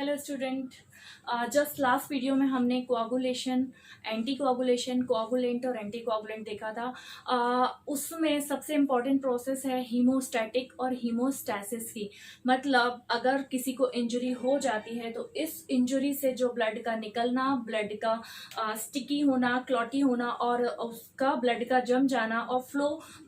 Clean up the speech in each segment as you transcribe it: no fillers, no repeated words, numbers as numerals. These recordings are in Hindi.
Hello student. Just last video में हमने कोआगुलेशन, एंटी कोआगुलेशन, कोआगुलेंट और एंटी कोआगुलेंट देखा था। उसमें सबसे इम्पॉर्टेंट प्रोसेस है हीमोस्टैटिक और हीमोस्टैसिस की। मतलब अगर किसी को इंजरी हो जाती है तो इस इंजरी से जो ब्लड का निकलना, ब्लड का स्टिकी होना, क्लॉटी होना और उसका ब्लड का जम जाना और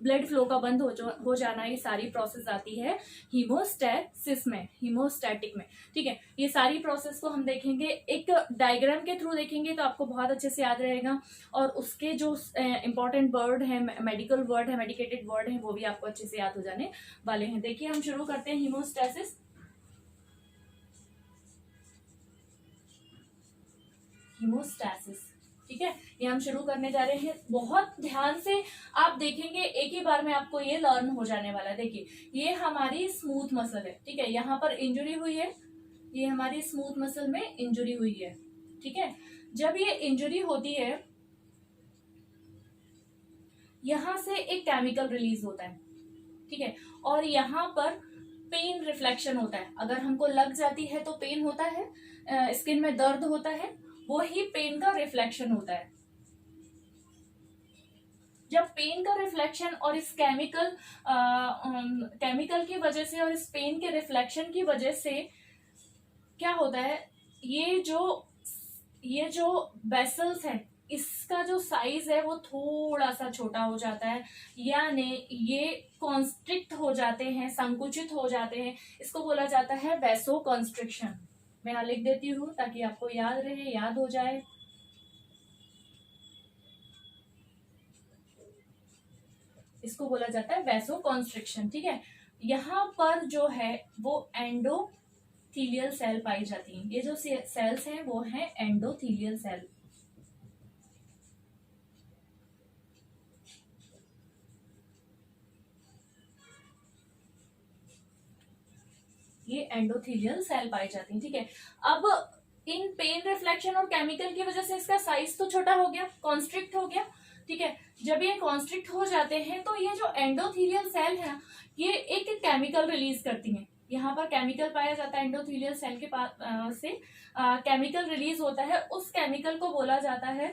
ब्लड फ्लो का बंद हो जाना, ये सारी प्रोसेस आती है हीमोस्टैसिस में, हीमोस्टैटिक में। ठीक है, ये सारी प्रोसेस को हम देखेंगे, एक डायग्राम के थ्रू देखेंगे तो आपको बहुत अच्छे से याद रहेगा। और उसके जो इंपॉर्टेंट वर्ड है, मेडिकल वर्ड है, मेडिकेटेड वर्ड है, वो भी आपको अच्छे से याद हो जाने वाले हैं। देखिए हम शुरू करते हैं हीमोस्टैसिस। हीमोस्टैसिस, ठीक है, ये हम शुरू करने जा रहे हैं। बहुत ध्यान से आप देखेंगे, एक ही बार में आपको ये लर्न हो जाने वाला है। देखिए ये हमारी स्मूथ मसल है, ठीक है, यहाँ पर इंजुरी हुई है, ये हमारी स्मूथ मसल में इंजुरी हुई है। ठीक है, जब ये इंजुरी होती है यहां से एक केमिकल रिलीज होता है, ठीक है, और यहाँ पर पेन रिफ्लेक्शन होता है। अगर हमको लग जाती है तो पेन होता है, स्किन में दर्द होता है, वो ही पेन का रिफ्लेक्शन होता है। जब पेन का रिफ्लेक्शन और इस केमिकल की वजह से और इस पेन के रिफ्लेक्शन की वजह से क्या होता है, ये जो वेसल्स है, इसका जो साइज है वो थोड़ा सा छोटा हो जाता है, यानी ये कॉन्स्ट्रिक्ट हो जाते हैं, संकुचित हो जाते हैं। इसको बोला जाता है वैसो कॉन्स्ट्रिक्शन। मैं यहाँ लिख देती हूँ ताकि आपको याद रहे, याद हो जाए। इसको बोला जाता है वैसो कॉन्स्ट्रिक्शन। ठीक है, यहाँ पर जो है वो एंडोथीलियल सेल पाई जाती हैं। ये जो सेल्स हैं वो हैं एंडोथीलियल सेल। ये एंडोथीलियल सेल पाई जाती हैं। ठीक है, अब इन पेन रिफ्लेक्शन और केमिकल की वजह से इसका साइज तो छोटा हो गया, कॉन्स्ट्रिक्ट हो गया। ठीक है, जब ये कॉन्स्ट्रिक्ट हो जाते हैं तो ये जो एंडोथीलियल सेल है ये एक केमिकल रिलीज करती हैं। यहाँ पर केमिकल पाया जाता है एंडोथीलियल सेल के पास से केमिकल रिलीज होता है। उस केमिकल को बोला जाता है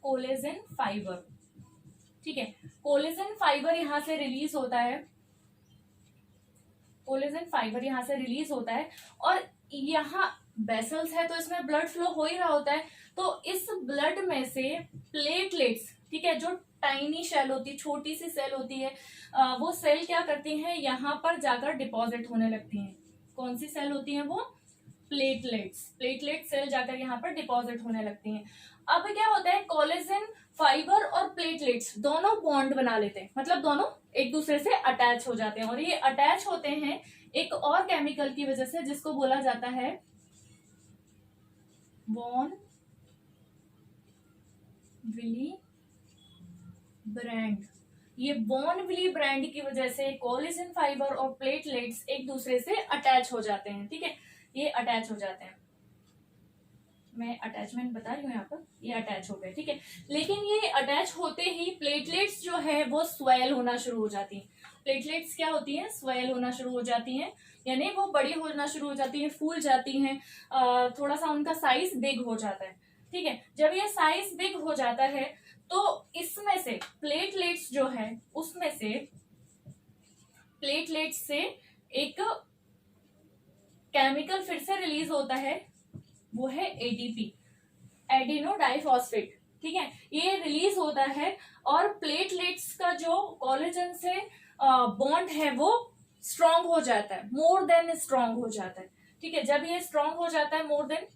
कोलेजन फाइबर। ठीक है, कोलेजन फाइबर यहाँ से रिलीज होता है, कोलेजन फाइबर यहाँ से रिलीज होता है। और यहाँ वेसल्स है तो इसमें ब्लड फ्लो हो ही रहा होता है, तो इस ब्लड में से प्लेटलेट्स, ठीक है, जो टाइनी सेल होती है, छोटी सी सेल होती है, वो सेल क्या करती हैं, यहाँ पर जाकर डिपॉजिट होने लगती हैं। कौन सी सेल होती है वो? प्लेटलेट्स। प्लेटलेट सेल जाकर यहाँ पर डिपॉजिट होने लगती हैं। अब क्या होता है, कोलेजन फाइबर और प्लेटलेट्स दोनों बॉन्ड बना लेते हैं, मतलब दोनों एक दूसरे से अटैच हो जाते हैं। और ये अटैच होते हैं एक और केमिकल की वजह से जिसको बोला जाता है बॉन विली ब्रांड। ये बॉन विली ब्रांड की वजह से कोलेजन फाइबर और प्लेटलेट्स एक दूसरे से अटैच हो जाते हैं। ठीक है, ये अटैच हो जाते हैं। मैं अटैचमेंट बता रही हूँ यहाँ पर, ये अटैच हो गए। ठीक है, लेकिन ये अटैच होते ही प्लेटलेट्स जो है वो स्वेल होना शुरू हो जाती हैं। प्लेटलेट्स क्या होती हैं? स्वेल होना शुरू हो जाती हैं, यानी वो बड़ी होना शुरू हो जाती हैं, फूल जाती हैं, थोड़ा सा उनका साइज बिग हो जाता है। ठीक है, जब ये साइज बिग हो जाता है तो इसमें से प्लेटलेट्स जो है, उसमें से प्लेटलेट्स से एक केमिकल फिर से रिलीज होता है, वो है एडीपी, एडिनो डाइफॉस्फेट। ठीक है, ये रिलीज होता है और प्लेटलेट्स का जो कोलेजन से बॉन्ड है वो स्ट्रांग हो जाता है, मोर देन स्ट्रांग हो जाता है। ठीक है, जब ये स्ट्रांग हो जाता है मोर देन,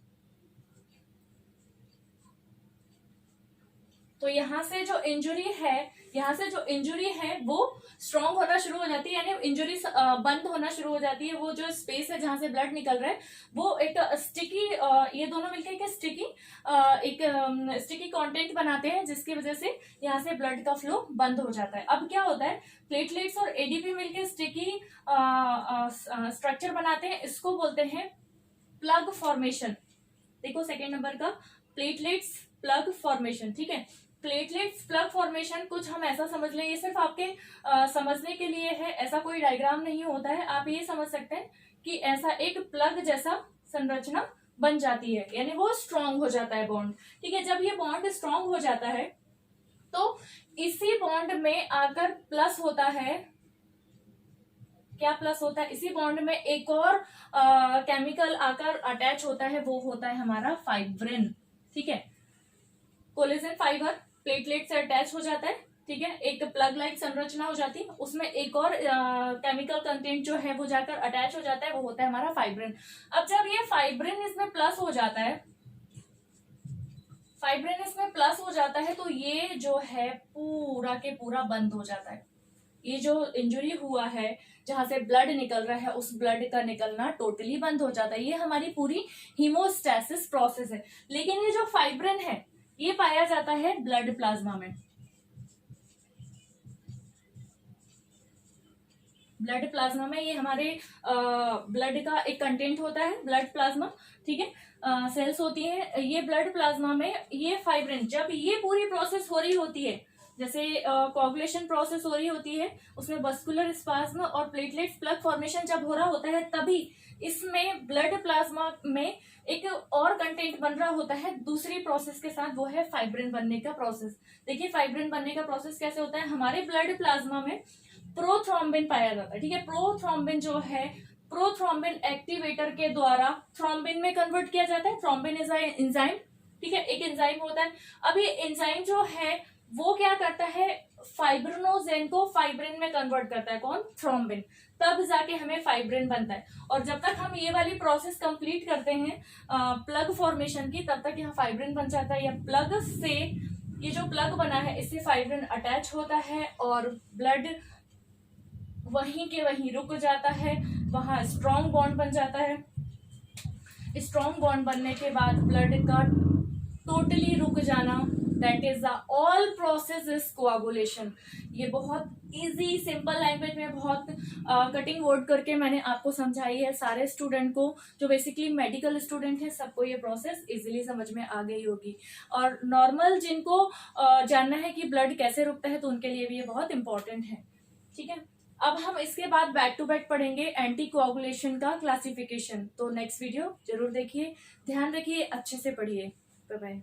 तो यहाँ से जो इंजुरी है वो स्ट्रांग होना शुरू हो जाती है, यानी इंजुरी बंद होना शुरू हो जाती है। वो जो स्पेस है जहां से ब्लड निकल रहा है वो एक स्टिकी, ये दोनों मिलकर एक स्टिकी कंटेंट बनाते हैं, जिसकी वजह से यहाँ से ब्लड का फ्लो बंद हो जाता है। अब क्या होता है, प्लेटलेट्स और एडीपी मिलकर स्टिकी स्ट्रक्चर बनाते हैं, इसको बोलते हैं प्लग फॉर्मेशन। देखो सेकेंड नंबर का, प्लेटलेट्स प्लग फॉर्मेशन। ठीक है, प्लेटलेट्स प्लग फॉर्मेशन कुछ हम ऐसा समझ लें, ये सिर्फ आपके समझने के लिए है, ऐसा कोई डायग्राम नहीं होता है। आप ये समझ सकते हैं कि ऐसा एक प्लग जैसा संरचना बन जाती है, यानी वो स्ट्रांग हो जाता है बॉन्ड। ठीक है, जब ये बॉन्ड स्ट्रांग हो जाता है तो इसी बॉन्ड में आकर प्लस होता है, क्या प्लस होता है, इसी बॉन्ड में एक और केमिकल आकर अटैच होता है, वो होता है हमारा फाइब्रिन। ठीक है, कोलेजन फाइबर प्लेटलेट से अटैच हो जाता है। ठीक है, एक प्लग लाइक संरचना हो जाती है, उसमें एक और केमिकल कंटेंट जो है वो जाकर अटैच हो जाता है, वो होता है हमारा फाइब्रिन। अब जब ये फाइब्रिन इसमें प्लस हो जाता है, फाइब्रिन इसमें प्लस हो जाता है, तो ये जो है पूरा के पूरा बंद हो जाता है। ये जो इंजरी हुआ है, जहां से ब्लड निकल रहा है, उस ब्लड का निकलना टोटली बंद हो जाता है। ये हमारी पूरी हीमोस्टैसिस प्रोसेस है। लेकिन ये जो फाइब्रिन है ये पाया जाता है ब्लड प्लाज्मा में। ब्लड प्लाज्मा में ये हमारे ब्लड का एक कंटेंट होता है, ब्लड प्लाज्मा। ठीक है, सेल्स होती है ये ब्लड प्लाज्मा में। ये फाइब्रिन जब ये पूरी प्रोसेस हो रही होती है, जैसे कोगुलेशन प्रोसेस हो रही होती है, उसमें वस्कुलर स्पाज्म और प्लेटलेट प्लग फॉर्मेशन जब हो रहा होता है, तभी इसमें ब्लड प्लाज्मा में एक और कंटेंट बन रहा होता है दूसरी प्रोसेस के साथ, वो है फाइब्रिन बनने का प्रोसेस। देखिए फाइब्रिन बनने का प्रोसेस कैसे होता है, हमारे ब्लड प्लाज्मा में प्रोथ्रोम्बिन पाया जाता है। ठीक है, प्रोथ्रोम्बिन जो है, प्रोथ्रोम्बिन एक्टिवेटर के द्वारा थ्रोम्बिन में कन्वर्ट किया जाता है। Thrombin is enzyme. ठीक है, एक एंजाइम होता है। अब ये एंजाइम जो है वो क्या करता है, फाइब्रिनोजेन को फाइब्रिन में कन्वर्ट करता है। कौन? थ्रोम्बिन। तब जाके हमें फाइब्रिन बनता है। और जब तक हम ये वाली प्रोसेस कंप्लीट करते हैं प्लग फॉर्मेशन की, तब तक यहाँ फाइब्रिन बन जाता है। या प्लग से, ये जो प्लग बना है इससे फाइब्रिन अटैच होता है और ब्लड वहीं के वहीं रुक जाता है, वहां स्ट्रॉन्ग बॉन्ड बन जाता है। स्ट्रॉन्ग बॉन्ड बनने के बाद ब्लड का टोटली रुक जाना, that is the all process is coagulation. ये बहुत इजी सिंपल लैंग्वेज में बहुत कटिंग वर्ड करके मैंने आपको समझाई है। सारे स्टूडेंट को, जो बेसिकली मेडिकल स्टूडेंट है, सबको ये प्रोसेस इजीली समझ में आ गई होगी। और नॉर्मल जिनको जानना है कि ब्लड कैसे रुकता है, तो उनके लिए भी ये बहुत इंपॉर्टेंट है। ठीक है, अब हम इसके बाद बैक टू बैक पढ़ेंगे एंटी कोआगुलेशन का क्लासिफिकेशन। तो नेक्स्ट वीडियो जरूर देखिए, ध्यान रखिए, अच्छे से पढ़िए। Bye bye.